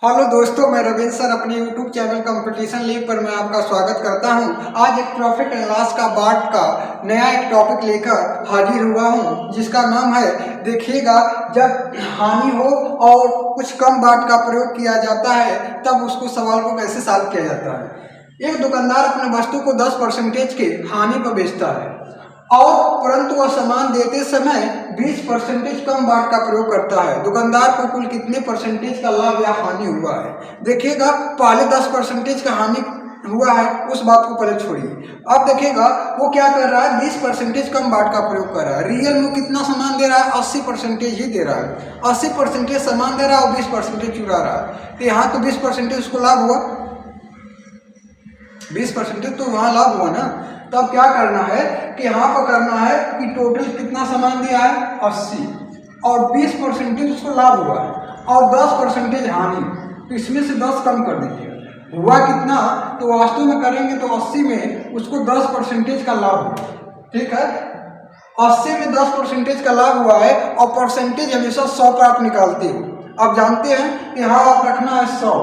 Hello दोस्तों, मैं Ravindra sir अपने YouTube चैनल कंपटीशन लीग पर मैं आपका स्वागत करता हूं। आज एक प्रॉफिट एंड लॉस का बार्ट का नया एक टॉपिक लेकर हाजिर हुआ हूं, जिसका नाम है देखिएगा जब हानि हो और कुछ कम बाट का प्रयोग किया जाता है तब उसको सवाल को कैसे सॉल्व किया जाता है। एक दुकानदार अपने वस्तु को 10% के हानि पर बेचता है और परंतु वह सामान देते समय 20% कम बाट का प्रयोग करता है। दुकानदार को कुल कितने परसेंटेज का लाभ या हानि हुआ है? देखिएगा, पहले 10% का हानि हुआ है, उस बात को पहले छोड़िए। अब देखिएगा वो क्या कर रहा है, 20% कम बाट का प्रयोग कर रहा है। रियल में कितना सामान दे रहा है? 80% ही दे रहा है। 80% सामान दे रहा है और 20% चुरा रहा है। तो यहाँ तो 20% उसको लाभ हुआ, 20% तो वहाँ लाभ हुआ ना। तो अब क्या करना है कि यहाँ पर करना है कि टोटल कितना सामान दिया है 80 और 20% उसको लाभ हुआ है और 10% हानि, तो इसमें से 10 कम कर दीजिए। हुआ कितना? तो वास्तव में करेंगे तो 80 में उसको 10% का लाभ हुआ। ठीक है, 80 में 10% का लाभ हुआ है और परसेंटेज हमेशा 100 पर आप निकालते हो। आप जानते हैं कि यहाँ आप रखना है 100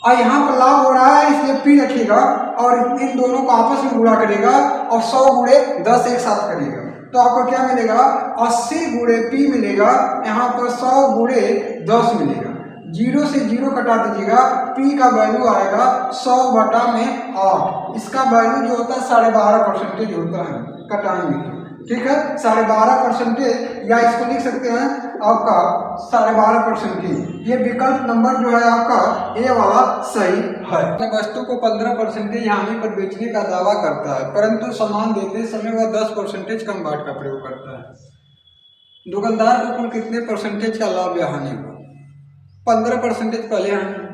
और यहाँ पर लाभ हो रहा है इसलिए पी रखिएगा और इन दोनों को आपस में गुणा करेगा और 100 गुणे 10 एक साथ करिएगा। तो आपको क्या मिलेगा? 80 गुणे पी मिलेगा, यहाँ पर 100 गुणे 10 मिलेगा। 0 से 0 कटा दीजिएगा, पी का वैल्यू आएगा 100 बटा में 8। इसका वैल्यू जो होता है 12.5% होता है, कटाएंगे। ठीक है, 12.5% या इसको लिख सकते हैं आपका 12.5%। ये विकल्प नंबर जो है आपका ए वाला सही है। वस्तु को 15% हानि पर बेचने का दावा करता है, परंतु सामान देते समय वह 10% कम बाट का प्रयोग करता है। दुकानदार को कुल कितने परसेंटेज का लाभ या हानि हुआ? 15% पहले हानि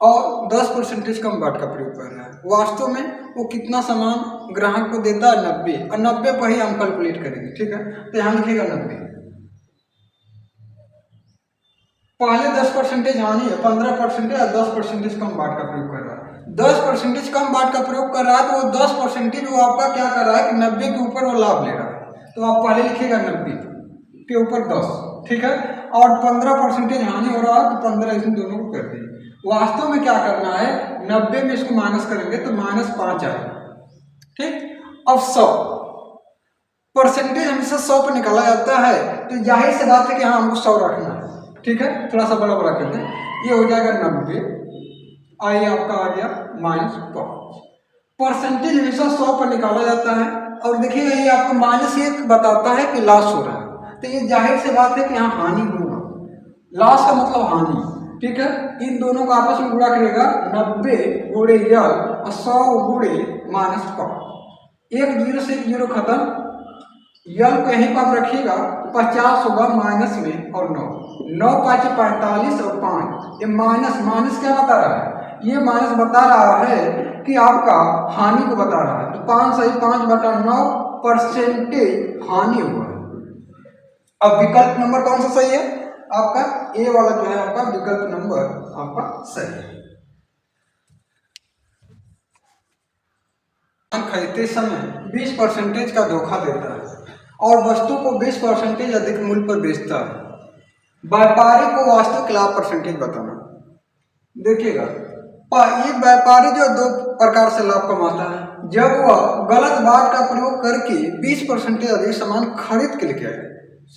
और 10% कम बाट का प्रयोग कर रहा है। वास्तव में वो कितना सामान ग्राहक को देता है? 90, और 90 पर ही हम कैलकुलेट करेंगे। ठीक है, तो यहाँ लिखेगा 90। पहले 10% हानि है, 15% या 10% कम बाट का प्रयोग कर रहा है। 10% कम बाट का प्रयोग कर रहा है तो वो 10% वो आपका क्या कर रहा है कि 90 के ऊपर वो लाभ ले रहा है। तो आप पहले लिखिएगा 90 के ऊपर 10। ठीक है, और 15% हानि हो रहा है तो 15 इसमें दोनों को कर देंगे। वास्तव में क्या करना है, 90 में इसको माइनस करेंगे तो -5 आएगा। ठीक, अब 100 परसेंटेज हमेशा 100 पर निकाला जाता है, तो जाहिर सी बात है कि हाँ हमको 100 रखना है। ठीक है, थोड़ा सा बड़ा बड़ा कर दें, ये हो जाएगा 90। आइए आपका आ गया -5। परसेंटेज हमेशा 100 पर निकाला जाता है और देखिएगा ये आपको -1 बताता है कि लॉस हो रहा है, तो ये जाहिर सी बात है कि यहाँ हानि होगा। लॉस का मतलब हानि। ठीक है, इन दोनों को आपस में गुणा करेगा, 90 गुणे यल और 100 गुणे -5। एक 0 से 1 0 खत्म, यल को यहीं पर रखिएगा, 50 होगा माइनस में और 9 5 45 और 5। ये माइनस क्या बता रहा है? ये माइनस बता रहा है कि आपका हानि को बता रहा है। तो 5 सही 5 बटा 9 परसेंटेज हानि हुआ है। अब विकल्प नंबर कौन सा सही है? आपका ए वाला जो है आपका विकल्प नंबर आपका सही है। खरीदते समय 20% का धोखा देता है और वस्तु को 20% अधिक मूल्य पर बेचता है। व्यापारी को वास्तविक लाभ परसेंटेज बताना। देखिएगा, ये व्यापारी जो 2 प्रकार से लाभ कमाता है। जब वह गलत बात का प्रयोग करके 20% अधिक सामान खरीद के लेके आए,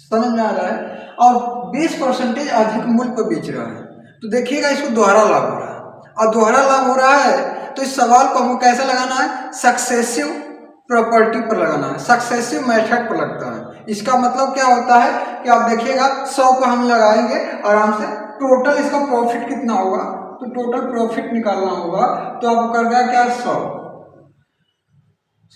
समझ में आ रहा है, और 20% अधिक मूल्य पर बेच रहा है, तो देखिएगा इसको दोहरा लाभ हो रहा है। और दोहरा लाभ हो रहा है तो इस सवाल को हमको कैसे लगाना है? सक्सेसिव प्रॉपर्टी पर लगाना है, सक्सेसिव मेथड पर लगता है। इसका मतलब क्या होता है कि आप देखिएगा 100 को हम लगाएंगे आराम से, टोटल इसका प्रॉफिट कितना होगा, तो टोटल प्रॉफिट निकालना होगा। तो आपको करना क्या?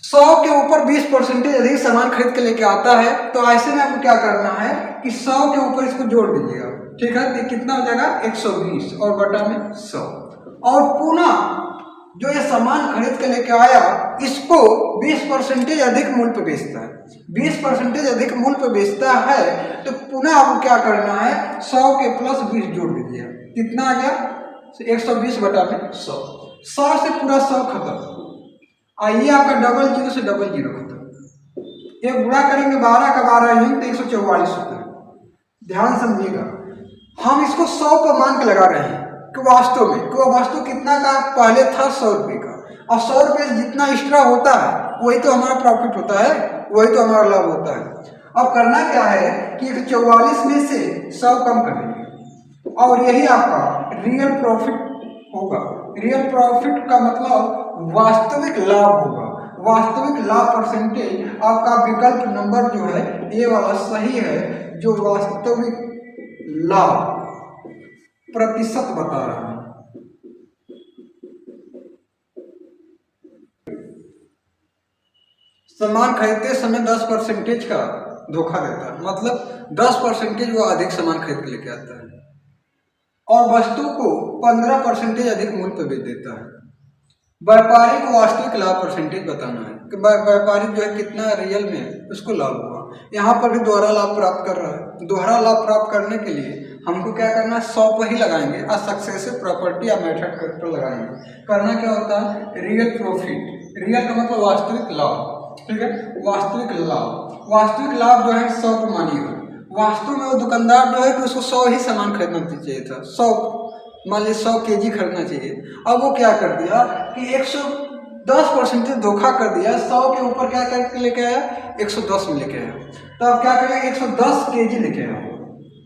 100 के ऊपर 20% अधिक सामान खरीद के लेके आता है, तो ऐसे में आपको क्या करना है कि 100 के ऊपर इसको जोड़ दीजिएगा। ठीक है, तो कितना हो जाएगा? 120 और बटा में 100। और पुनः जो ये सामान खरीद के लेके आया इसको 20% अधिक मूल्य पे बेचता है। 20% अधिक मूल्य पे बेचता है तो पुनः आपको क्या करना है? 100 के प्लस 20 जोड़ दीजिए। कितना आ गया? 120 बटा में 100। 100 से पूरा 100 खत्म। आइए आपका डबल 0 से डबल 0 खत्म। ये गुणा करेंगे 12 का 12 यूं तो 144 होता है। ध्यान समझिएगा, हम इसको 100 का मान के लगा रहे हैं कि वास्तव में, कि वास्तव कितना का पहले था 100 रुपये का, और 100 रुपये से जितना एक्स्ट्रा होता है वही तो हमारा प्रॉफिट होता है, वही तो हमारा लाभ होता है। अब करना क्या है कि 144 में से 100 कम कर देंगे और यही आपका रियल प्रॉफिट होगा। रियल प्रॉफिट का मतलब वास्तविक लाभ होगा। वास्तविक लाभ परसेंटेज आपका विकल्प नंबर जो है ये वाला सही है, जो वास्तविक लाभ प्रतिशत बता रहा है। सामान खरीदते समय 10% का धोखा देता है, मतलब 10% वो अधिक सामान खरीद के लेके आता है और वस्तु को 15% अधिक मूल्य पर बेच देता है। व्यापारी को वास्तविक लाभ परसेंटेज बताना है कि व्यापारी जो है कितना रियल में उसको लाभ हुआ। यहाँ पर भी दोहरा लाभ प्राप्त कर रहा है। दोहरा लाभ प्राप्त करने के लिए हमको क्या करना है, 100 पर ही लगाएंगे और सक्सेसिव प्रॉपर्टी या मेथड पर लगाएंगे। करना क्या होता है, रियल प्रॉफिट, रियल का मतलब वास्तविक लाभ, ठीक है। वास्तविक लाभ, वास्तविक लाभ जो है 100 को मानिएगा। वास्तव में वो दुकानदार जो है कि उसको 100 ही सामान खरीदना चाहिए था, 100 मान लीजिए 100 केजी खरीदना चाहिए। अब वो क्या कर दिया कि 110% धोखा कर दिया, 100 के ऊपर क्या करके लेके आया, 110 में लेके आया। तो अब क्या करेंगे, 110 केजी लेके आया,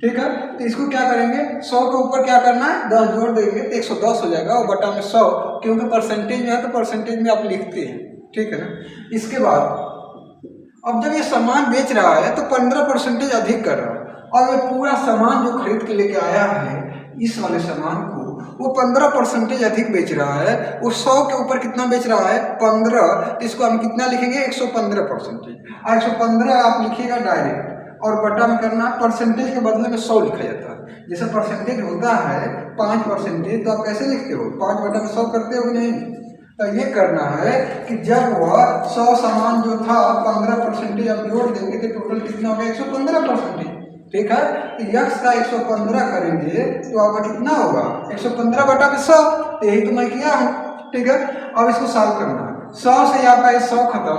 ठीक है। तो इसको क्या करेंगे, 100 के ऊपर क्या करना है, 10 जोड़ देंगे तो 110 हो जाएगा और बटा में 100, क्योंकि परसेंटेज में है तो परसेंटेज में आप लिखते हैं, ठीक है ना। इसके बाद अब जब ये सामान बेच रहा है तो 15% अधिक कर रहा है और ये पूरा सामान जो खरीद के लेके आया है इस वाले सामान को वो 15% अधिक बेच रहा है। वो 100 के ऊपर कितना बेच रहा है, 15। इसको हम कितना लिखेंगे, 115%। 115 आप लिखिएगा डायरेक्ट और बटा में करना, परसेंटेज के बदले में 100 लिखा जाता है। जैसे परसेंटेज होता है 5%, तो आप कैसे लिखते हो, 5 बटा में 100 करते हो कि नहीं। तो ये करना है कि जब वह 100 सामान जो था 15% आप जोड़ देंगे तो टोटल कितना होगा, 115%, ठीक है। तो यक्स का 115 करेंगे तो आपका कितना होगा, 115 बटा 100। तो यही तो मैं किया हूँ, ठीक है। अब इसको सॉल्व करना है, 100 से आपका 100 खत्म,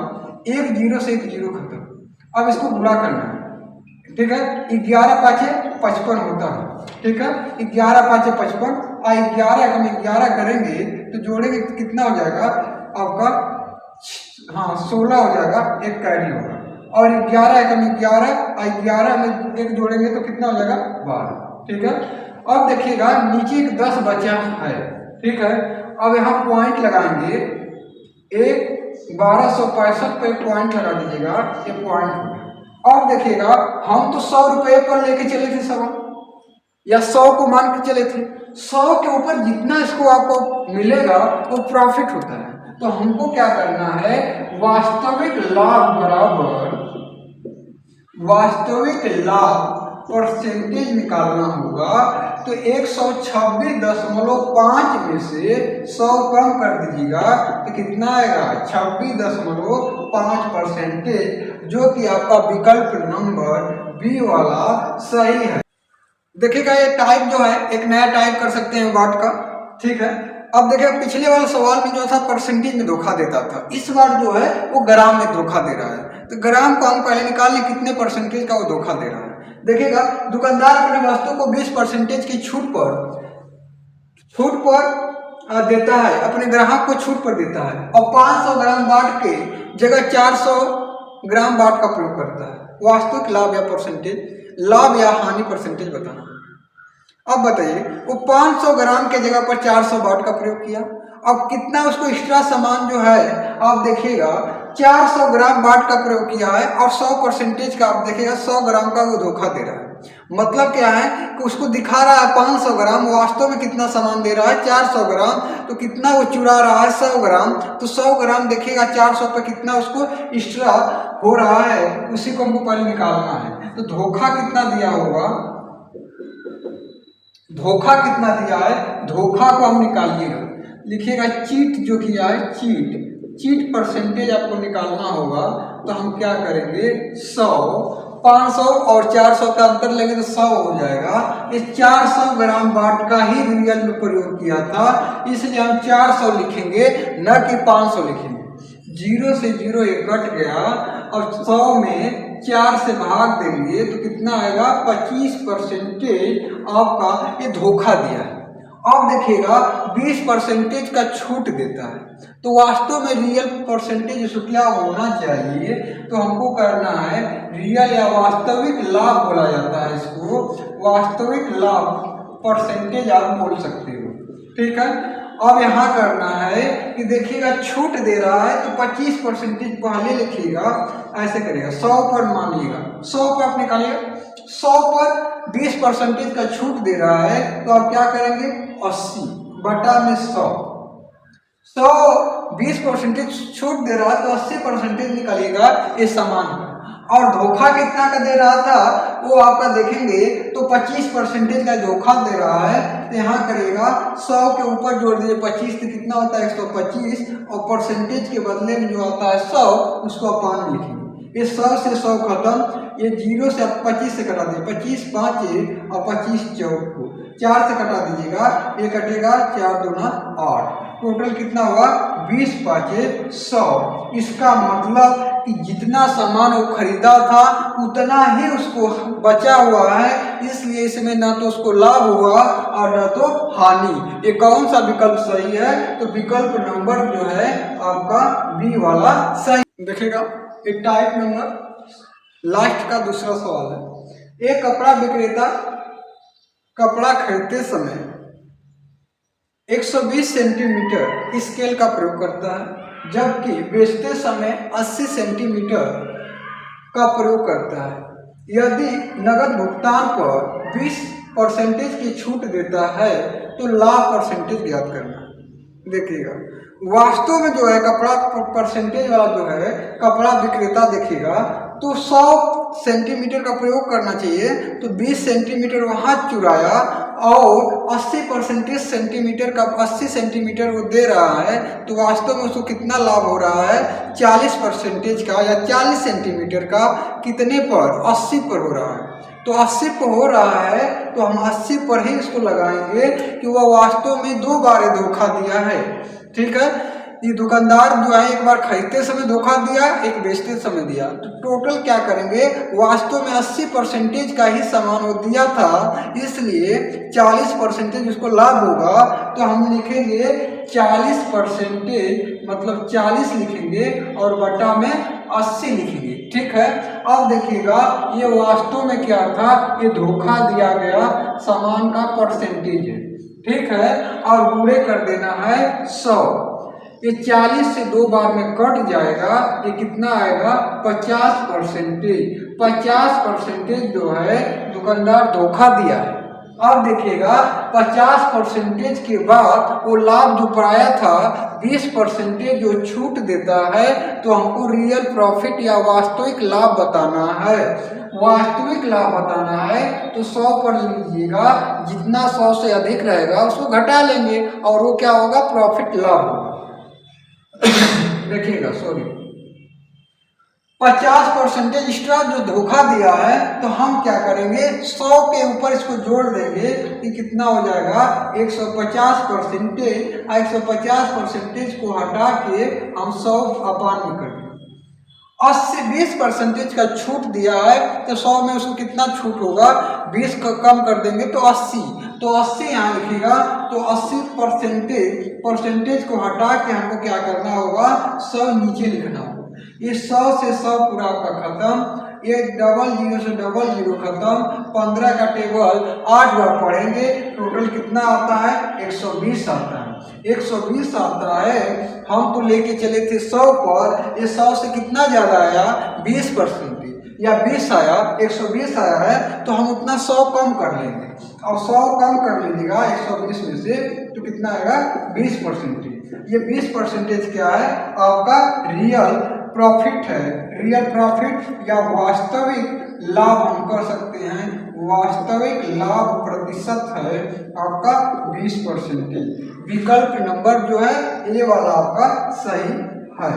1 0 से 1 0 खत्म। अब इसको गुणा करना है, ठीक है। 11 5 55 होता है, ठीक है। 11 5 55 और 11 हम 11 करेंगे तो जोड़ेंगे कितना हो जाएगा आपका, हाँ 16 हो जाएगा, एक कैरी होगा। और 11 एकम 11 और 11 में एक जोड़ेंगे तो कितना हो जाएगा, 12, ठीक है। अब देखिएगा नीचे एक 10 बचा है, ठीक है। अब यहाँ पॉइंट लगाएंगे, एक 1265 पे पॉइंट लगा दीजिएगा, ये पॉइंट हो गया। अब देखिएगा हम तो 100 रुपये पर लेके चले थे सामान, या 100 को मान के चले थे। 100 के ऊपर जितना इसको आपको मिलेगा वो प्रॉफिट होता है। तो हमको क्या करना है, वास्तविक लाभ बराबर वास्तविक लाभ परसेंटेज निकालना होगा। तो 126.5 में से 100 कम कर दीजिएगा तो कितना आएगा, 26.5%, जो कि आपका विकल्प नंबर बी वाला सही है। देखिएगा ये टाइप जो है एक नया टाइप कर सकते हैं वाट का, ठीक है। अब देखिए पिछले वाले सवाल में जो था परसेंटेज में धोखा देता था, इस बार जो है वो ग्राम में धोखा दे रहा है। तो ग्राम को हम पहले निकाल लें कितने परसेंटेज का वो धोखा दे रहा है। देखिएगा दुकानदार अपने वस्तु को 20% की छूट पर देता है, अपने ग्राहक को छूट पर देता है और 500 ग्राम बाट के जगह 400 ग्राम बाट का प्रयोग करता है। वास्तविक लाभ या परसेंटेज, लाभ या हानि परसेंटेज बताना। अब बताइए वो 500 ग्राम के जगह पर 400 बाट का प्रयोग किया, अब कितना उसको एक्स्ट्रा सामान जो है आप देखिएगा 400 ग्राम बाट का प्रयोग किया है और 100% का आप देखिएगा 100 ग्राम का वो धोखा दे रहा है। मतलब क्या है कि उसको दिखा रहा है 500 ग्राम, वास्तव में कितना सामान दे रहा है 400 ग्राम, तो कितना वो चुरा रहा है 100 ग्राम। तो 100 ग्राम देखिएगा 400 पे कितना उसको एक्स्ट्रा हो रहा है, उसी को हमको पहले निकालना है। तो धोखा कितना दिया होगा, धोखा कितना दिया है, धोखा को हम निकालिएगा, लिखिएगा चीट जो किया है, चीट परसेंटेज आपको निकालना होगा। तो हम क्या करेंगे, 100, 500 और 400 का अंतर लेंगे तो 100 हो जाएगा। इस 400 ग्राम बाट का ही रियल में प्रयोग किया था, इसलिए हम 400 लिखेंगे न कि 500 लिखेंगे। 0 से 0 एक कट गया और 100 में 4 से भाग देंगे तो कितना आएगा 25% आपका ये धोखा दिया है। अब देखिएगा 20% का छूट देता है तो वास्तव में रियल परसेंटेज इसको क्या होना चाहिए, तो हमको करना है रियल या वास्तविक लाभ बोला जाता है इसको, वास्तविक लाभ परसेंटेज आप बोल सकते हो, ठीक है। अब यहाँ करना है कि देखिएगा छूट दे रहा है तो 25% पहले लिखिएगा, ऐसे करिएगा 100 पर मानिएगा 100 पर आप निकालिएगा, 100 पर 20% का छूट दे रहा है तो आप क्या करेंगे 80 बटा में 100, 20% छूट दे रहा है तो 80% निकालिएगा ये समान। और धोखा कितना का दे रहा था वो आपका देखेंगे तो 25% का धोखा दे रहा है तो यहाँ करेगा 100 के ऊपर जोड़ दीजिए 25 तो कितना होता है 125 और परसेंटेज के बदले में जो आता है 100 उसको अपान लिखेंगे। ये 100 से 100 खत्म, ये 0 से 25 से कटा दीजिए 25 5 और 25 4 को 4 से कटा दीजिएगा, ये कटेगा 4 दूना 8, टोटल कितना हुआ 20 5 100। इसका मतलब कि जितना सामान वो खरीदा था उतना ही उसको बचा हुआ है, इसलिए इसमें ना तो उसको लाभ हुआ और ना तो हानि। ये कौन सा विकल्प सही है, तो विकल्प नंबर जो है आपका बी वाला सही। देखिएगा ये टाइप नंबर लास्ट का दूसरा सवाल है। एक कपड़ा विक्रेता कपड़ा खरीदते समय 120 सेंटीमीटर स्केल का प्रयोग करता है जबकि बेचते समय 80 सेंटीमीटर का प्रयोग करता है। यदि नगद भुगतान पर 20% की छूट देता है तो लाभ परसेंटेज ज्ञात करना। देखिएगा वास्तव में जो है कपड़ा परसेंटेज वाला जो है कपड़ा विक्रेता देखिएगा तो 100 सेंटीमीटर का प्रयोग करना चाहिए तो 20 सेंटीमीटर वहाँ चुराया और 80% सेंटीमीटर का 80 सेंटीमीटर वो दे रहा है तो वास्तव में उसको कितना लाभ हो रहा है 40% का या 40 सेंटीमीटर का, कितने पर 80 पर हो रहा है। तो 80 पर हो रहा है तो हम 80 पर ही इसको लगाएंगे कि वह वास्तव में 2 बार धोखा दिया है, ठीक है। ये दुकानदार जो है एक बार खरीदते समय धोखा दिया, एक बेचते समय दिया, तो टोटल क्या करेंगे वास्तव में 80% का ही सामान वो दिया था इसलिए 40% उसको लाभ होगा तो हम लिखेंगे 40% मतलब 40 लिखेंगे और बटा में 80 लिखेंगे, ठीक है। अब देखिएगा ये वास्तव में क्या था, ये धोखा दिया गया सामान का परसेंटेज है, ठीक है, और पूरे कर देना है 100। ये 40 से 2 बार में कट जाएगा, ये कितना आएगा 50%। 50% जो है दुकानदार धोखा दिया है। अब देखिएगा 50% के बाद वो लाभ जो पाया था 20% जो छूट देता है तो हमको रियल प्रॉफिट या वास्तविक लाभ बताना है। वास्तविक लाभ बताना है तो 100 पर लीजिएगा, जितना 100 से अधिक रहेगा उसको घटा लेंगे और वो क्या होगा प्रॉफिट लाभ होगा। देखिएगा 50% एक्स्ट्रा जो धोखा दिया है तो हम क्या करेंगे 100 के ऊपर इसको जोड़ देंगे कि कितना हो जाएगा 150%। 150% को हटा के हम 100 अपान में कर देंगे। 20% का छूट दिया है तो 100 में उसको कितना छूट होगा 20 का कम कर देंगे तो 80, तो 80 यहाँ लिखिएगा तो 80% को हटा के हमको क्या करना होगा 100 नीचे लिखना होगा। ये 100 से 100 पूरा का खत्म, ये 00 से 00 खत्म, 15 का टेबल 8 बार पढ़ेंगे, टोटल कितना आता है 120 आता है। 120 आता है, हम तो लेके चले थे 100 पर, ये 100 से कितना ज्यादा आया 20% या 20 आया, 120 आया है तो हम उतना 100 कम कर लेंगे और 100 कम कर लीजिएगा 120 में से तो कितना आएगा 20%। ये 20% क्या है आपका रियल प्रॉफिट है। रियल प्रॉफिट या वास्तविक लाभ हम कर सकते हैं, वास्तविक लाभ प्रतिशत है आपका 20%। विकल्प नंबर जो है ए वाला आपका सही है।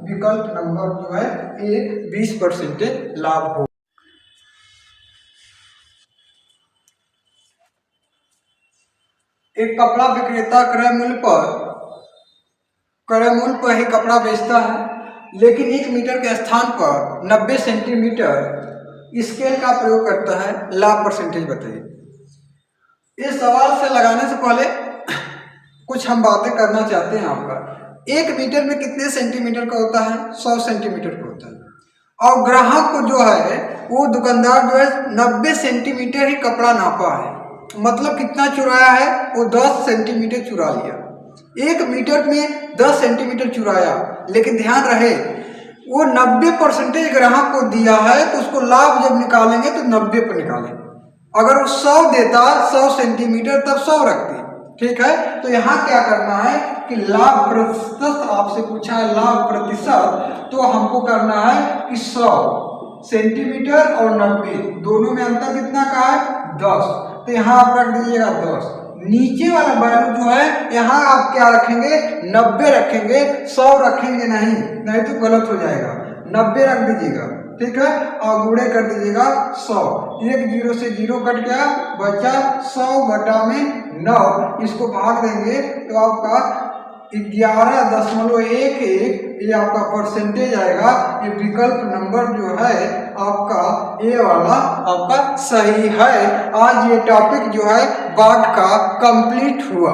विकल्प नंबर जो है ए 20% लाभ हो। एक कपड़ा विक्रेता क्रय मूल्य पर ही कपड़ा बेचता है लेकिन 1 मीटर के स्थान पर 90 सेंटीमीटर स्केल का प्रयोग करता है। लाभ परसेंटेज बताइए। इस सवाल से लगाने से पहले कुछ हम बातें करना चाहते हैं आपका। 1 मीटर में कितने सेंटीमीटर का होता है? 100 सेंटीमीटर का होता है। और ग्राहक को जो है वो दुकानदार जो है 90 सेंटीमीटर ही कपड़ा नापा है, मतलब कितना चुराया है? वो 10 सेंटीमीटर चुरा लिया। 1 मीटर में 10 सेंटीमीटर चुराया, लेकिन ध्यान रहे वो 90% ग्राहक को दिया है, तो उसको लाभ जब निकालेंगे तो 90 पर निकालेंगे। अगर वो 100 देता 100 सेंटीमीटर तब 100 रखते, ठीक है। तो यहाँ क्या करना है कि लाभ प्रतिशत आपसे पूछा है, लाभ प्रतिशत, तो हमको करना है कि 100 सेंटीमीटर और 90 दोनों में अंतर कितना का है? 10। तो यहाँ आप रख दीजिएगा 10। नीचे वाला वैल्यू जो है यहाँ आप क्या रखेंगे? 90 रखेंगे, 100 रखेंगे नहीं तो गलत हो जाएगा। 90 रख दीजिएगा, ठीक है, और गुणे कर दीजिएगा 100। 1 0 से 0 कट गया, बचा 100 बटा में 9। इसको भाग देंगे तो आपका 11.11 ये आपका परसेंटेज आएगा। ये विकल्प नंबर जो है आपका ए वाला आपका सही है। आज ये टॉपिक जो है 8 का कंप्लीट हुआ।